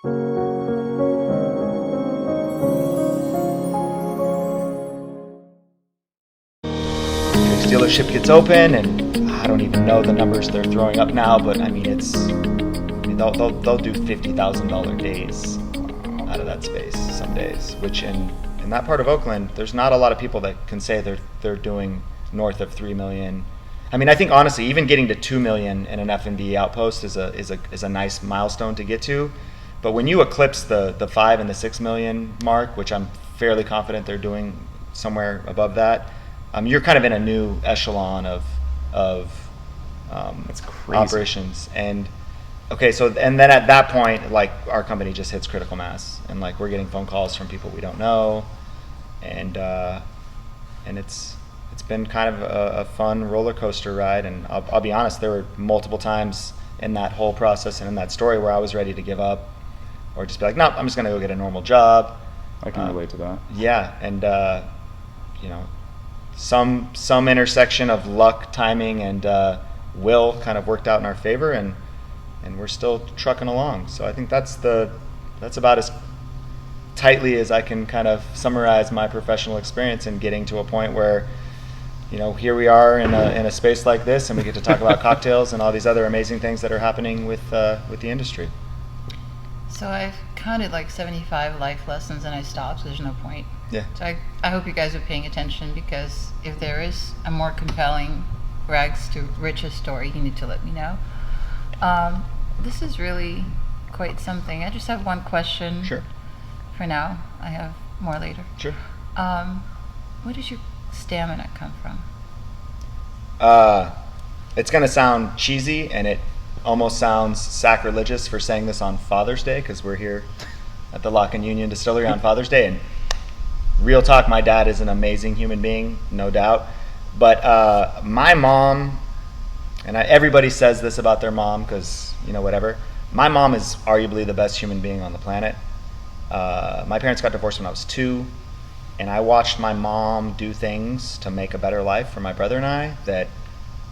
Dealership gets open, and I don't even know the numbers they're throwing up now, but I mean they'll do $50,000 days out of that space some days, which in that part of Oakland, there's not a lot of people that can say they're doing north of 3 million. I mean, I think honestly, even getting to 2 million in an F&B outpost is a nice milestone to get to. But when you eclipse the 5 and the 6 million mark, which I'm fairly confident they're doing somewhere above that, you're kind of in a new echelon of That's crazy. operations. And okay, so and then at that point, like our company just hits critical mass, and like we're getting phone calls from people we don't know, and it's been kind of a fun roller coaster ride. And I'll be honest, there were multiple times in that whole process and in that story where I was ready to give up, or just be like, no, I'm just gonna go get a normal job. I can relate to that. Yeah, and you know, some intersection of luck, timing, and will kind of worked out in our favor, and we're still trucking along. So I think that's about as tightly as I can kind of summarize my professional experience in getting to a point where, you know, here we are in a space like this, and we get to talk about cocktails and all these other amazing things that are happening with the industry. So I've counted like 75 life lessons and I stopped, so there's no point. Yeah. So I hope you guys are paying attention, because if there is a more compelling rags to riches story, you need to let me know. This is really quite something. I just have one question. Sure. For now. I have more later. Sure. Where does your stamina come from? It's going to sound cheesy, and it almost sounds sacrilegious for saying this on Father's Day, because we're here at the Lock and Union Distillery on Father's Day, and real talk, my dad is an amazing human being, no doubt. But my mom, and everybody says this about their mom because, you know, whatever. My mom is arguably the best human being on the planet. My parents got divorced when I was 2, and I watched my mom do things to make a better life for my brother and I that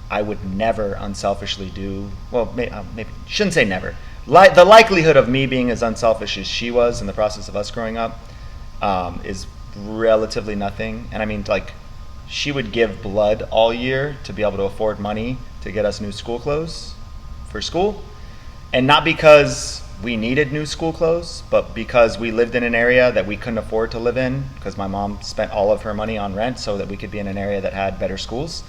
I would never unselfishly do. Well, maybe shouldn't say never. The likelihood of me being as unselfish as she was in the process of us growing up is relatively nothing. And I mean, like, she would give blood all year to be able to afford money to get us new school clothes for school. And not because we needed new school clothes, but because we lived in an area that we couldn't afford to live in, because my mom spent all of her money on rent so that we could be in an area that had better schools.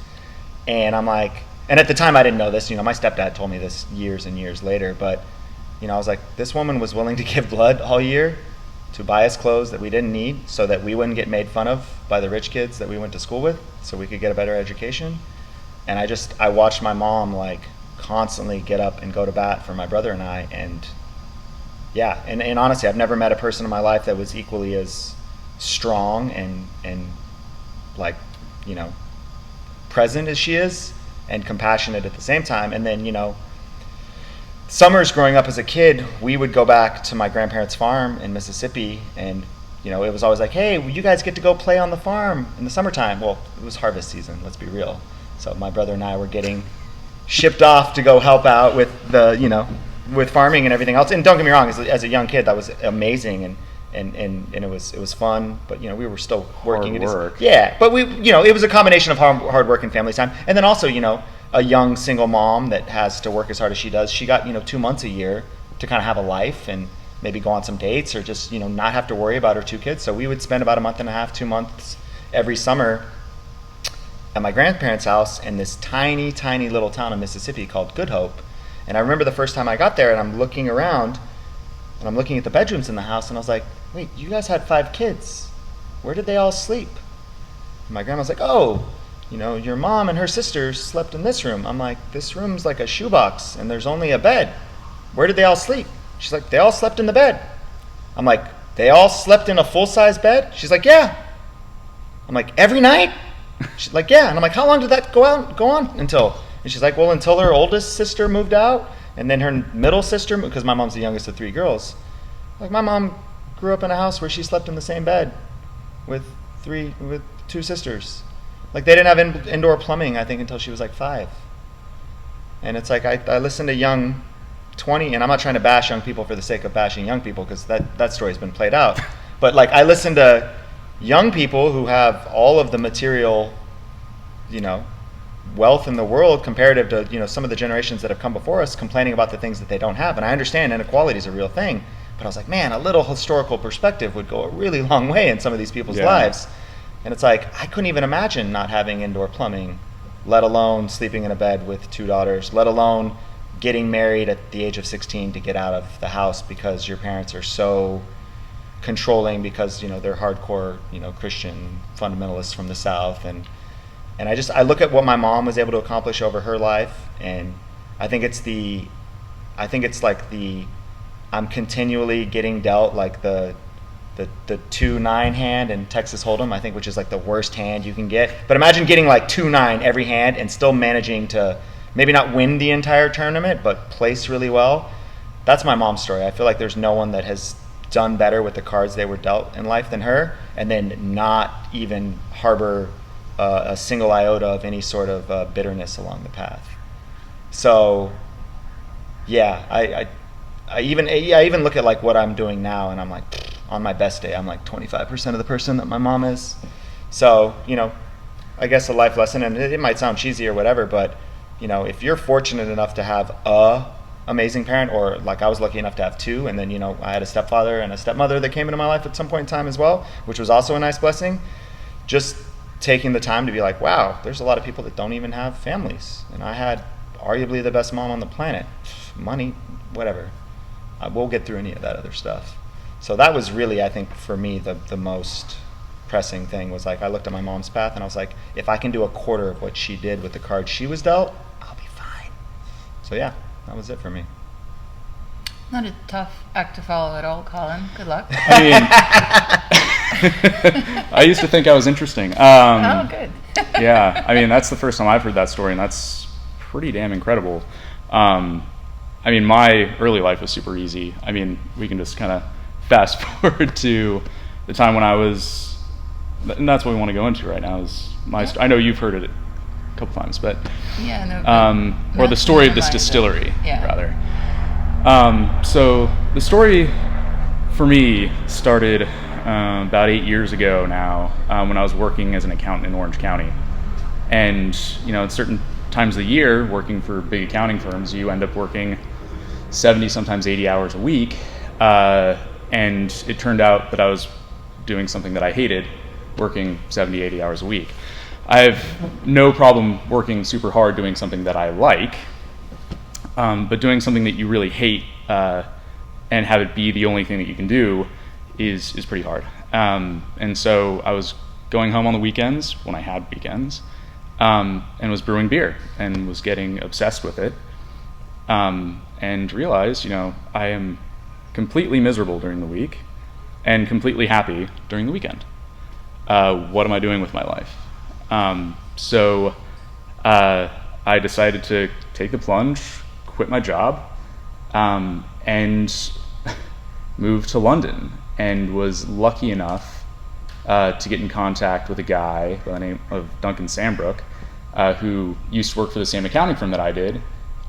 And I'm like, and at the time I didn't know this, you know, my stepdad told me this years and years later, but, you know, I was like, this woman was willing to give blood all year to buy us clothes that we didn't need so that we wouldn't get made fun of by the rich kids that we went to school with, so we could get a better education. And I watched my mom like constantly get up and go to bat for my brother and I, and yeah, and honestly, I've never met a person in my life that was equally as strong and like, you know, present as she is, and compassionate at the same time. And then, you know, summers growing up as a kid, we would go back to my grandparents' farm in Mississippi, and, you know, it was always like, hey, you guys get to go play on the farm in the summertime. Well, it was harvest season, let's be real. So my brother and I were getting shipped off to go help out with the, you know, with farming and everything else. And don't get me wrong, as a young kid, that was amazing, and it was fun. But, you know, we were still working. Hard work. Yeah, but we, you know, it was a combination of hard work and family time, and then also, you know, a young single mom that has to work as hard as she does. She got, you know, 2 months a year to kind of have a life and maybe go on some dates, or just, you know, not have to worry about her 2 kids. So we would spend about a month and a half, 2 months every summer at my grandparents' house in this tiny, tiny little town in Mississippi called Good Hope. And I remember the first time I got there, and I'm looking around, and I'm looking at the bedrooms in the house, and I was like, wait, you guys had 5 kids. Where did they all sleep? And my grandma's like, oh, you know, your mom and her sisters slept in this room. I'm like, this room's like a shoebox, and there's only a bed. Where did they all sleep? She's like, they all slept in the bed. I'm like, they all slept in a full-size bed? She's like, yeah. I'm like, every night? She's like, yeah. And I'm like, how long did that go on until? And she's like, well, until her oldest sister moved out, and then her middle sister, because my mom's the youngest of 3 girls. Like, my mom grew up in a house where she slept in the same bed with 2 sisters. Like, they didn't have indoor plumbing, I think, until she was like 5. And it's like, I listen to young 20, and I'm not trying to bash young people for the sake of bashing young people, because that story's been played out. But like, I listen to young people who have all of the material, wealth in the world comparative to, some of the generations that have come before us, complaining about the things that they don't have. And I understand inequality is a real thing, but I was like, man, a little historical perspective would go a really long way in some of these people's lives. And it's like, I couldn't even imagine not having indoor plumbing, let alone sleeping in a bed with 2 daughters, let alone getting married at the age of 16 to get out of the house because your parents are so controlling because, they're hardcore, Christian fundamentalists from the South. And I look at what my mom was able to accomplish over her life, and I think it's like I'm continually getting dealt like the 2-9 hand in Texas Hold'em, I think, which is like the worst hand you can get. But imagine getting like 2-9 every hand and still managing to maybe not win the entire tournament, but place really well. That's my mom's story. I feel like there's no one that has done better with the cards they were dealt in life than her, and then not even harbor a single iota of any sort of bitterness along the path. So, yeah, I even look at like what I'm doing now, and I'm like, on my best day, I'm like 25% of the person that my mom is. So, I guess a life lesson, and it might sound cheesy or whatever, but if you're fortunate enough to have a amazing parent, or like I was lucky enough to have 2, and then I had a stepfather and a stepmother that came into my life at some point in time as well, which was also a nice blessing. Just taking the time to be like, wow, there's a lot of people that don't even have families, and I had arguably the best mom on the planet. Money, whatever, we'll get through any of that other stuff. So that was really, I think, for me, the most pressing thing was like, I looked at my mom's path and I was like, if I can do a quarter of what she did with the cards she was dealt, I'll be fine. So yeah, that was it for me. Not a tough act to follow at all, Colin. Good luck. I mean, I used to think I was interesting. Oh, good. Yeah, I mean, that's the first time I've heard that story, and that's pretty damn incredible. I mean, my early life was super easy. I mean, we can just kind of fast forward to the time when I was, and that's what we want to go into right now, is I know you've heard it a couple times, but or the story of this distillery, rather. So the story for me started about 8 years ago now, when I was working as an accountant in Orange County. And at certain times of the year, working for big accounting firms, you end up working 70, sometimes 80 hours a week. And it turned out that I was doing something that I hated, working 70, 80 hours a week. I have no problem working super hard doing something that I like, but doing something that you really hate and have it be the only thing that you can do is pretty hard. And so I was going home on the weekends, when I had weekends, and was brewing beer and was getting obsessed with it, and realized, I am completely miserable during the week and completely happy during the weekend. What am I doing with my life? So I decided to take the plunge, quit my job, and move to London, and was lucky enough to get in contact with a guy by the name of Duncan Sambrook, who used to work for the same accounting firm that I did,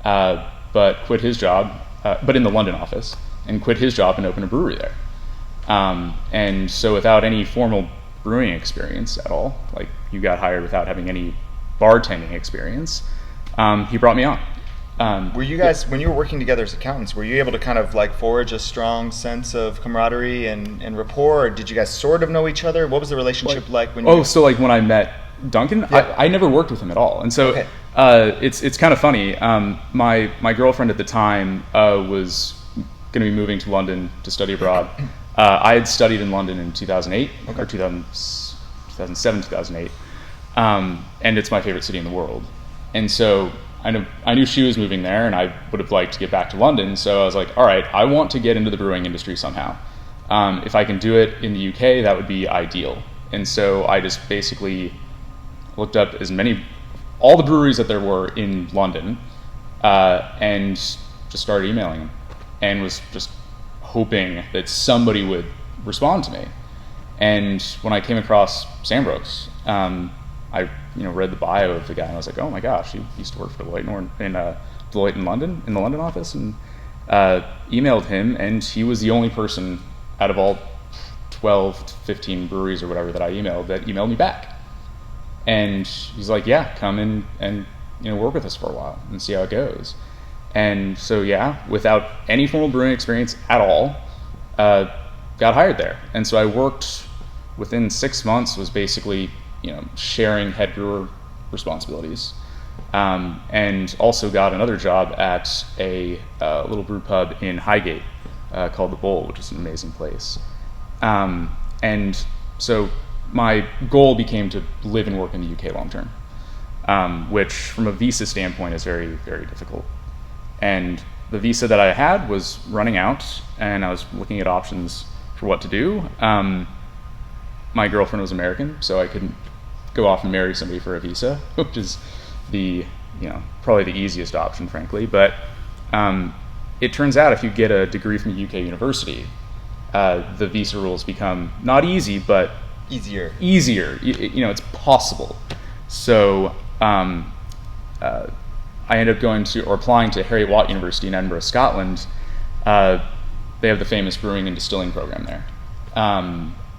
but quit his job, but in the London office, and quit his job and opened a brewery there. And so without any formal brewing experience at all, like you got hired without having any bartending experience, he brought me on. Were you guys, when you were working together as accountants, were you able to kind of like forge a strong sense of camaraderie and rapport, or did you guys sort of know each other? What was the relationship like when you... So like when I met Duncan, yeah. I never worked with him at all. And so it's kind of funny. My girlfriend at the time was going to be moving to London to study abroad. I had studied in London in 2008, or 2007, 2008. And it's my favorite city in the world. And so I knew she was moving there, and I would have liked to get back to London. So I was like, all right, I want to get into the brewing industry somehow. If I can do it in the UK, that would be ideal. And so I just basically looked up all the breweries that there were in London, and just started emailing them, and was just hoping that somebody would respond to me. And when I came across Sambrook's, I read the bio of the guy, and I was like, oh my gosh, he used to work for Deloitte in London, in the London office, and emailed him, and he was the only person out of all 12 to 15 breweries or whatever that I emailed that emailed me back. And he's like, yeah, come in and work with us for a while and see how it goes. And so without any formal brewing experience at all, got hired there. And so I worked within 6 months, was basically sharing head brewer responsibilities, and also got another job at a little brew pub in Highgate called The Bowl, which is an amazing place. And so my goal became to live and work in the UK long term, which from a visa standpoint is very, very difficult. And the visa that I had was running out, and I was looking at options for what to do. My girlfriend was American, so I couldn't go off and marry somebody for a visa, which is probably the easiest option, frankly. But it turns out if you get a degree from a UK university, the visa rules become not easy, but Easier. It's possible. So I ended up applying to Harriet Watt University in Edinburgh, Scotland. They have the famous brewing and distilling program there.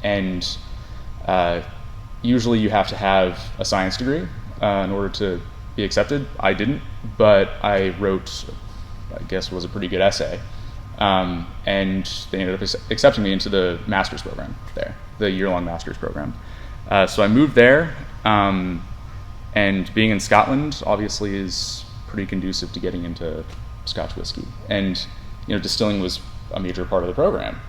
And usually you have to have a science degree in order to be accepted. I didn't, but I wrote, I guess, was a pretty good essay. And they ended up accepting me into the master's program there, the year-long master's program. So I moved there, and being in Scotland obviously is pretty conducive to getting into Scotch whiskey. And distilling was a major part of the program.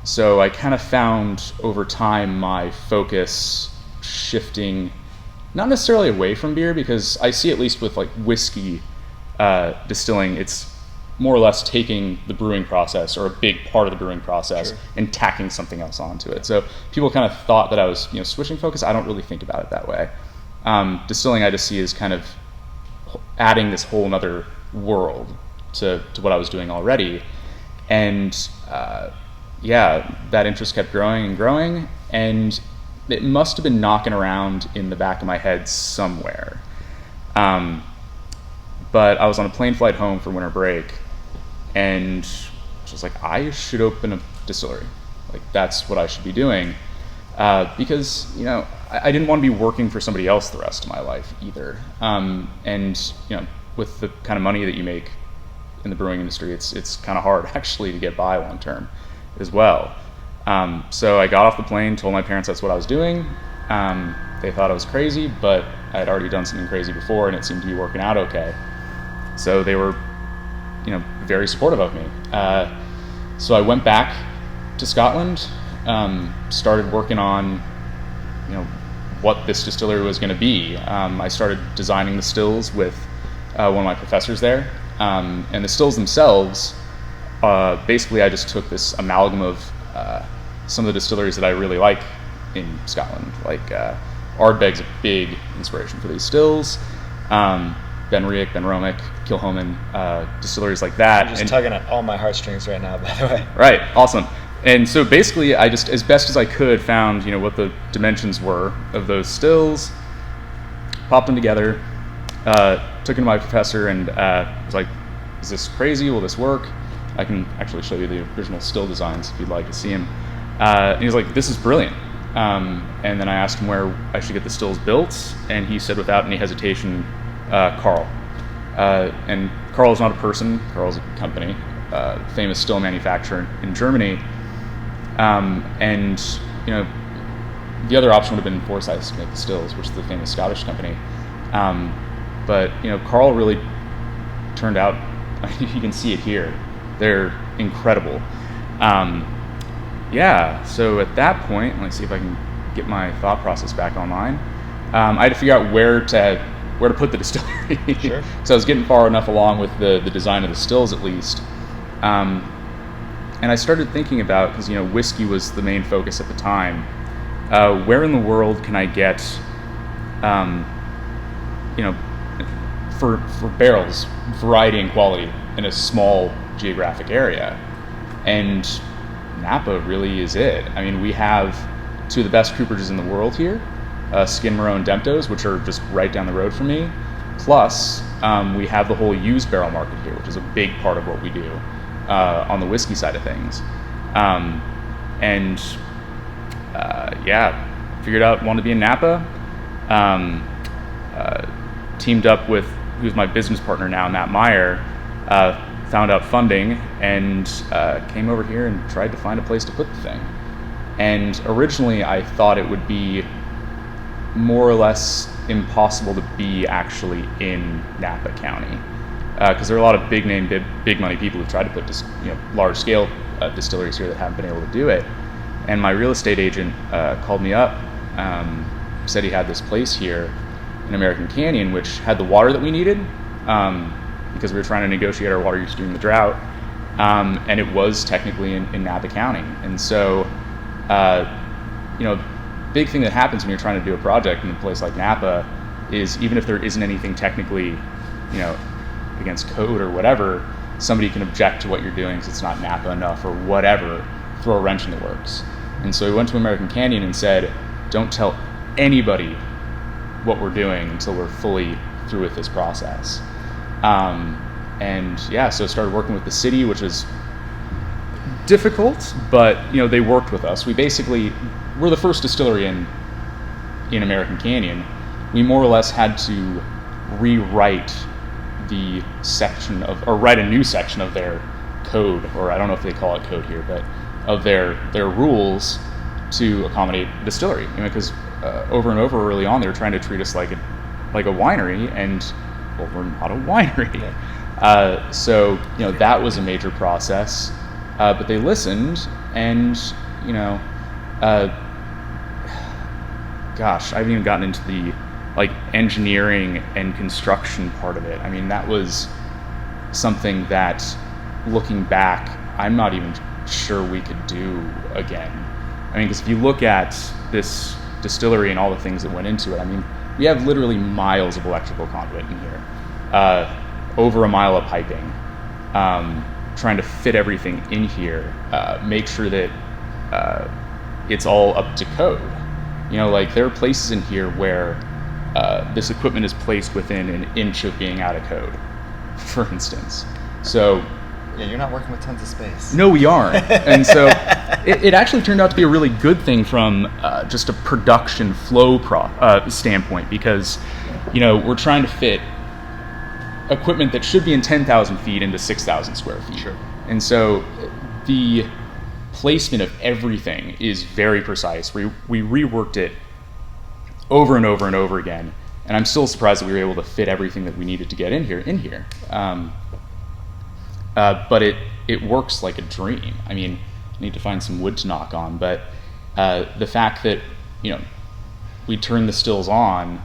So I kind of found over time my focus shifting, not necessarily away from beer, because I see, at least with like whiskey distilling, it's more or less taking the brewing process, or a big part of the brewing process, and tacking something else onto it. So people kind of thought that I was switching focus. I don't really think about it that way. Distilling I just see as kind of adding this whole other world to what I was doing already. And that interest kept growing and growing, and it must have been knocking around in the back of my head somewhere. But I was on a plane flight home for winter break, and I was like, I should open a distillery. Like, that's what I should be doing. Because, I didn't want to be working for somebody else the rest of my life either. And, with the kind of money that you make in the brewing industry, it's kind of hard actually to get by long term as well. So I got off the plane, told my parents that's what I was doing. They thought I was crazy, but I had already done something crazy before, and it seemed to be working out okay. So they were, very supportive of me. So I went back to Scotland, started working on, what this distillery was going to be. I started designing the stills with one of my professors there, and the stills themselves, basically I just took this amalgam of some of the distilleries that I really like in Scotland. Like Ardbegg's a big inspiration for these stills. Benriach, Benromic, Kilchoman, distilleries like that. You're just tugging at all my heartstrings right now, by the way. Right, awesome. And so basically I just, as best as I could, found what the dimensions were of those stills, popped them together, took them to my professor, and was like, is this crazy? Will this work? I can actually show you the original still designs if you'd like to see them. And he was like, this is brilliant. And then I asked him where I should get the stills built, and he said without any hesitation, Carl. And Carl is not a person, Carl's a company, famous still manufacturer in Germany. And the other option would have been Forsyth to make the stills, which is the famous Scottish company. But Carl really turned out, you can see it here, they're incredible. So at that point, let me see if I can get my thought process back online. I had to figure out where to put the distillery. Sure. So I was getting far enough along with the design of the stills, at least. And I started thinking about, because whiskey was the main focus at the time, where in the world can I get for barrels, variety and quality in a small geographic area? And Napa really is it. I mean, we have two of the best cooperages in the world here, Skidmore and Demptos, which are just right down the road from me. Plus, we have the whole used barrel market here, which is a big part of what we do on the whiskey side of things. Figured out wanted to be in Napa. Teamed up with who's my business partner now, Matt Meyer. Found out funding and came over here and tried to find a place to put the thing. And originally, I thought it would be more or less impossible to be actually in Napa County, because there are a lot of big name, big money people who've tried to put large scale distilleries here that haven't been able to do it. And my real estate agent called me up, said he had this place here in American Canyon, which had the water that we needed, because we were trying to negotiate our water use during the drought, and it was technically in Napa County. And so, big thing that happens when you're trying to do a project in a place like Napa is, even if there isn't anything technically, against code or whatever, somebody can object to what you're doing because it's not Napa enough or whatever, throw a wrench in the works. And so we went to American Canyon and said, don't tell anybody what we're doing until we're fully through with this process. So started working with the city, which is difficult, but they worked with us. We're the first distillery in American Canyon. We more or less had to rewrite the section or write a new section of their code, or I don't know if they call it code here, but of their rules to accommodate distillery. Because over and over early on, they were trying to treat us like a winery, and well, we're not a winery. That was a major process, but they listened, and I haven't even gotten into the engineering and construction part of it. I mean, that was something that, looking back, I'm not even sure we could do again. I mean, because if you look at this distillery and all the things that went into it, I mean, we have literally miles of electrical conduit in here, over a mile of piping, trying to fit everything in here, make sure that it's all up to code. There are places in here where this equipment is placed within an inch of being out of code, for instance. So yeah, you're not working with tons of space. No, we aren't. And so it actually turned out to be a really good thing from just a production flow standpoint, because we're trying to fit equipment that should be in 10,000 feet into 6,000 square feet. Sure. And so the placement of everything is very precise. We reworked it over and over and over again, and I'm still surprised that we were able to fit everything that we needed to get in here. But it works like a dream. I mean, I need to find some wood to knock on, but the fact that we turned the stills on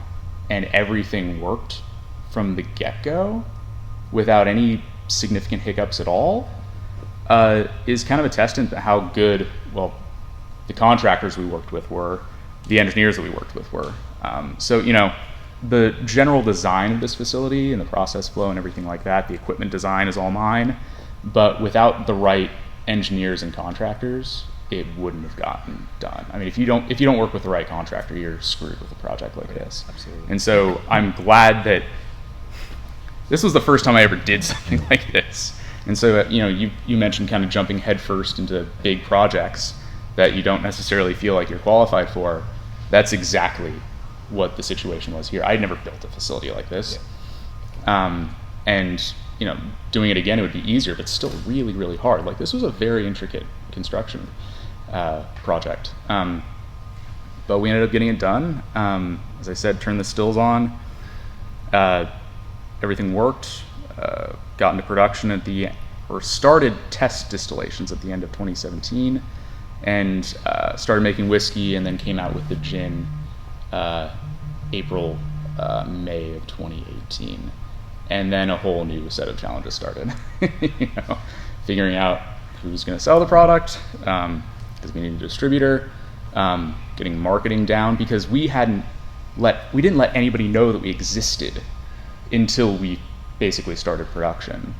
and everything worked from the get-go without any significant hiccups at all is kind of a testament to how good, the contractors we worked with were, the engineers that we worked with were. The general design of this facility and the process flow and everything like that, the equipment design is all mine, but without the right engineers and contractors, it wouldn't have gotten done. I mean, if you don't work with the right contractor, you're screwed with a project like this. Absolutely. And so I'm glad that this was the first time I ever did something like this. And so, you mentioned kind of jumping headfirst into big projects that you don't necessarily feel like you're qualified for. That's exactly what the situation was here. I'd never built a facility like this. Yeah. Doing it again, it would be easier, but still really, really hard. This was a very intricate construction project. But we ended up getting it done. As I said, turned the stills on. Everything worked. Got into production started test distillations at the end of 2017, and started making whiskey, and then came out with the gin May of 2018. And then a whole new set of challenges started. Figuring out who's going to sell the product, because we need a distributor, getting marketing down, because we didn't let anybody know that we existed until we basically started production.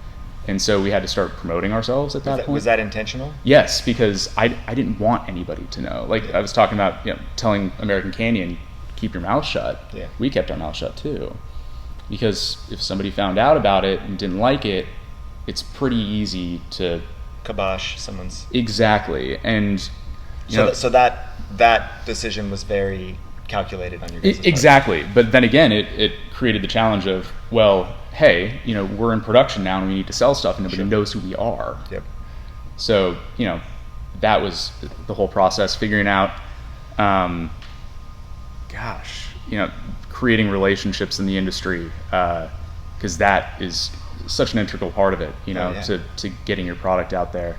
And so we had to start promoting ourselves at that point. Was that intentional? Yes, because I didn't want anybody to know. I was talking about telling American Canyon, keep your mouth shut. Yeah. We kept our mouth shut too. because if somebody found out about it and didn't like it, it's pretty easy to Kibosh someone's. exactly. And you know, So that decision was very calculated on your guys' part. exactly. But then again, it created the challenge of, well, hey, you know, we're in production now and we need to sell stuff and nobody knows who we are. Yep. So, you know, that was the whole process, figuring out, you know, creating relationships in the industry, because that is such an integral part of it, you know, to getting your product out there.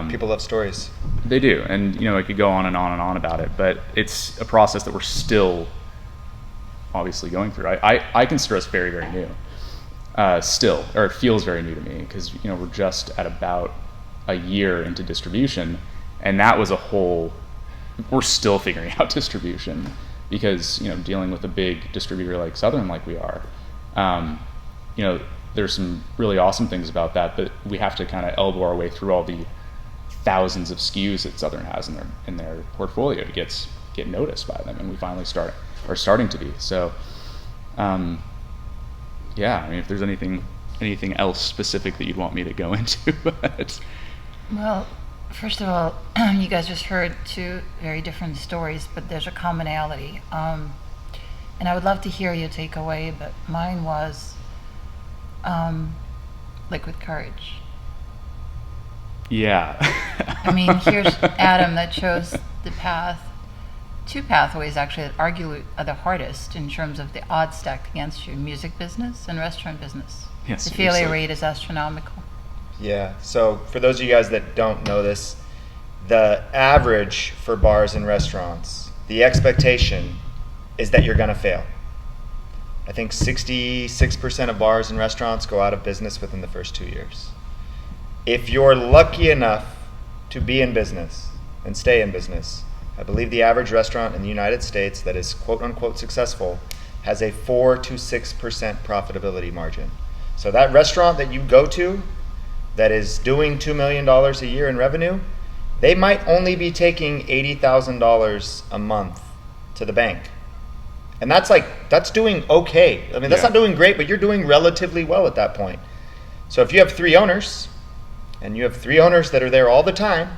People love stories. They do, and you know, I could go on and on and on about it, but it's a process that we're still obviously going through. I consider us very, very new, still, or it feels very new to me, because you know, we're just at about a year into distribution, and that was we're still figuring out distribution, because you know, dealing with a big distributor like Southern, like we are, you know, there's some really awesome things about that, but we have to kind of elbow our way through all the thousands of SKUs that Southern has in their portfolio to get noticed by them, and we finally are starting to be. So, yeah, I mean, if there's anything else specific that you'd want me to go into. Well, first of all, you guys just heard two very different stories, but there's a commonality. And I would love to hear your takeaway, but mine was liquid courage. Yeah. I mean, here's Adam that chose two pathways actually that argue are the hardest in terms of the odds stacked against you: music business and restaurant business. Yes, the failure rate is astronomical. Yeah. So for those of you guys that don't know this, the average for bars and restaurants, the expectation is that you're going to fail. I think 66% of bars and restaurants go out of business within the first 2 years. If you're lucky enough to be in business and stay in business, I believe the average restaurant in the United States that is quote unquote successful has a 4 to 6% profitability margin. So that restaurant that you go to that is doing $2 million a year in revenue, they might only be taking $80,000 a month to the bank. And that's doing okay. I mean, that's not doing great, but you're doing relatively well at that point. So if you have 3 owners, and you have 3 owners that are there all the time,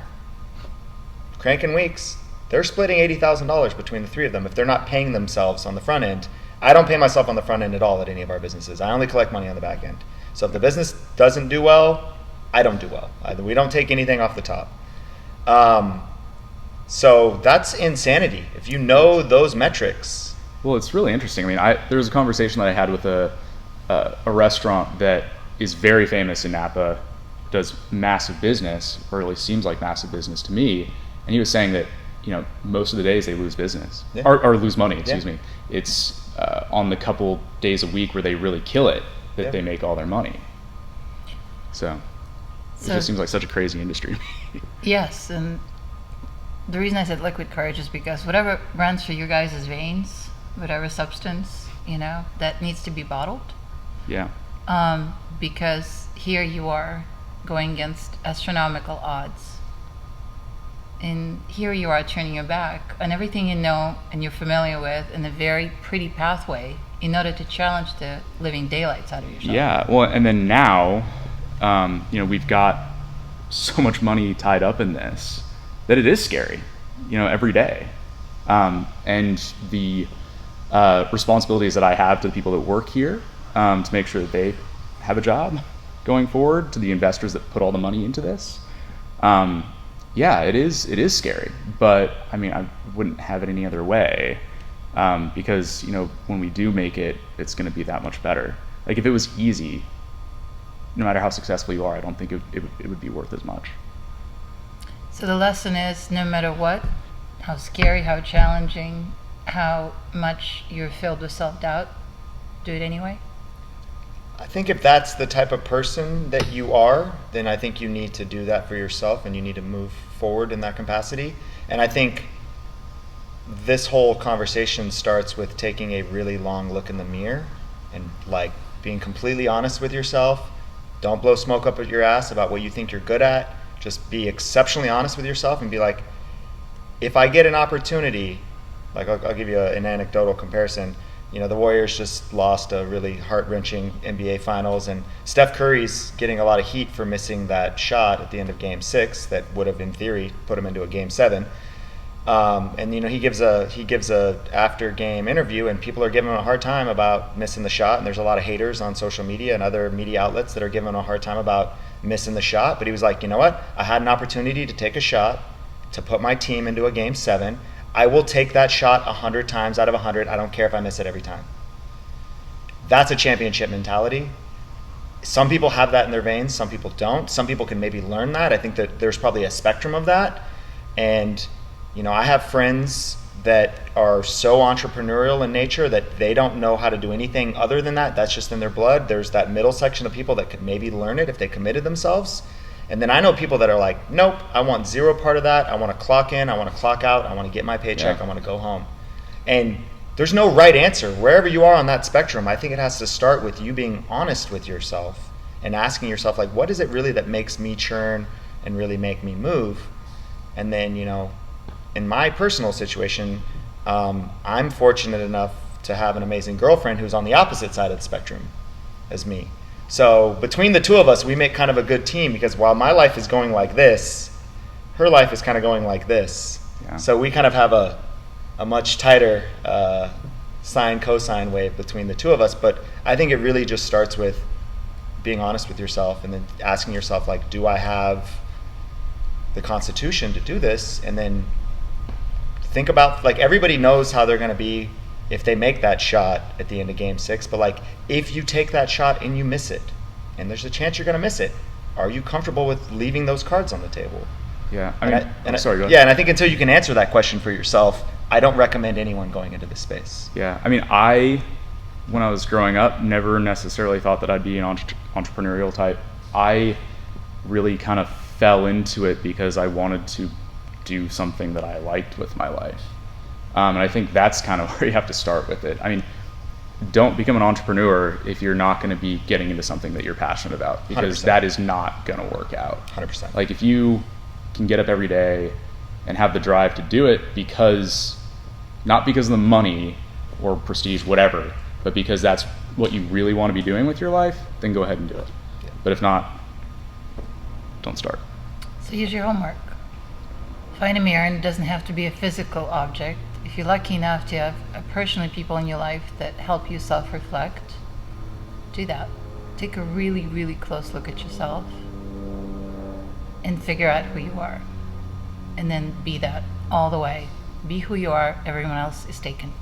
cranking weeks, they're splitting $80,000 between the 3 of them if they're not paying themselves on the front end. I don't pay myself on the front end at all at any of our businesses. I only collect money on the back end. So if the business doesn't do well, I don't do well. We don't take anything off the top. So that's insanity. If you know those metrics. Well, it's really interesting. I mean, there was a conversation that I had with a restaurant that is very famous in Napa, does massive business, or at least seems like massive business to me, and he was saying that, you know, most of the days they lose business, or lose money, excuse me. It's on the couple days a week where they really kill it that they make all their money. So it just seems like such a crazy industry. Yes, and the reason I said liquid courage is because whatever runs through your guys' veins, whatever substance, you know, that needs to be bottled. Yeah. Because here you are going against astronomical odds. And here you are turning your back on everything you know and you're familiar with in a very pretty pathway in order to challenge the living daylights out of yourself. Yeah, well, and then now, you know, we've got so much money tied up in this that it is scary, you know, every day. And the responsibilities that I have to the people that work here, to make sure that they have a job going forward, to the investors that put all the money into this. Yeah, it is scary, but I mean, I wouldn't have it any other way, because, you know, when we do make it, it's going to be that much better. Like, if it was easy, no matter how successful you are, I don't think it would be worth as much. So the lesson is, no matter what, how scary, how challenging, how much you're filled with self-doubt, do it anyway? I think if that's the type of person that you are, then I think you need to do that for yourself and you need to move forward in that capacity. And I think this whole conversation starts with taking a really long look in the mirror and like being completely honest with yourself. Don't blow smoke up at your ass about what you think you're good at. Just be exceptionally honest with yourself and be like, if I get an opportunity, like I'll give you an anecdotal comparison. the Warriors just lost a really heart-wrenching NBA Finals, and Steph Curry's getting a lot of heat for missing that shot at the end of Game 6 that would have, in theory, put him into a Game 7. And he gives a after game interview, and people are giving him a hard time about missing the shot. And there's a lot of haters on social media and other media outlets that are giving him a hard time about missing the shot. But he was like, you know what? I had an opportunity to take a shot to put my team into a Game 7. I will take that shot 100 times out of 100. I don't care if I miss it every time. That's a championship mentality. Some people have that in their veins. Some people don't. Some people can maybe learn that. I think that there's probably a spectrum of that. And I have friends that are so entrepreneurial in nature that they don't know how to do anything other than that. That's just in their blood. There's that middle section of people that could maybe learn it if they committed themselves. And then I know people that are like, nope, I want zero part of that. I want to clock in. I want to clock out. I want to get my paycheck. Yeah. I want to go home. And there's no right answer. Wherever you are on that spectrum, I think it has to start with you being honest with yourself and asking yourself, like, what is it really that makes me churn and really make me move? And then, in my personal situation, I'm fortunate enough to have an amazing girlfriend who's on the opposite side of the spectrum as me. So between the two of us, we make kind of a good team, because while my life is going like this, her life is kind of going like this. Yeah. So we kind of have a much tighter sine-cosine wave between the two of us. But I think it really just starts with being honest with yourself and then asking yourself, like, do I have the constitution to do this? And then think about, like, everybody knows how they're going to be if they make that shot at the end of Game 6, but like, if you take that shot and you miss it, and there's a chance you're going to miss it, are you comfortable with leaving those cards on the table? Yeah, Sorry, go ahead. Yeah, and I think until you can answer that question for yourself, I don't recommend anyone going into this space. Yeah, when I was growing up, never necessarily thought that I'd be an entrepreneurial type. I really kind of fell into it because I wanted to do something that I liked with my life. And I think that's kind of where you have to start with it. Don't become an entrepreneur if you're not going to be getting into something that you're passionate about, because 100%. That is not going to work out. 100%. Like, if you can get up every day and have the drive to do it not because of the money or prestige, whatever, but because that's what you really want to be doing with your life, then go ahead and do it. Yeah. But if not, don't start. So here's your homework. Find a mirror, and it doesn't have to be a physical object. If you're lucky enough to have personally people in your life that help you self-reflect, do that. Take a really, really close look at yourself and figure out who you are. And then be that all the way. Be who you are. Everyone else is taken.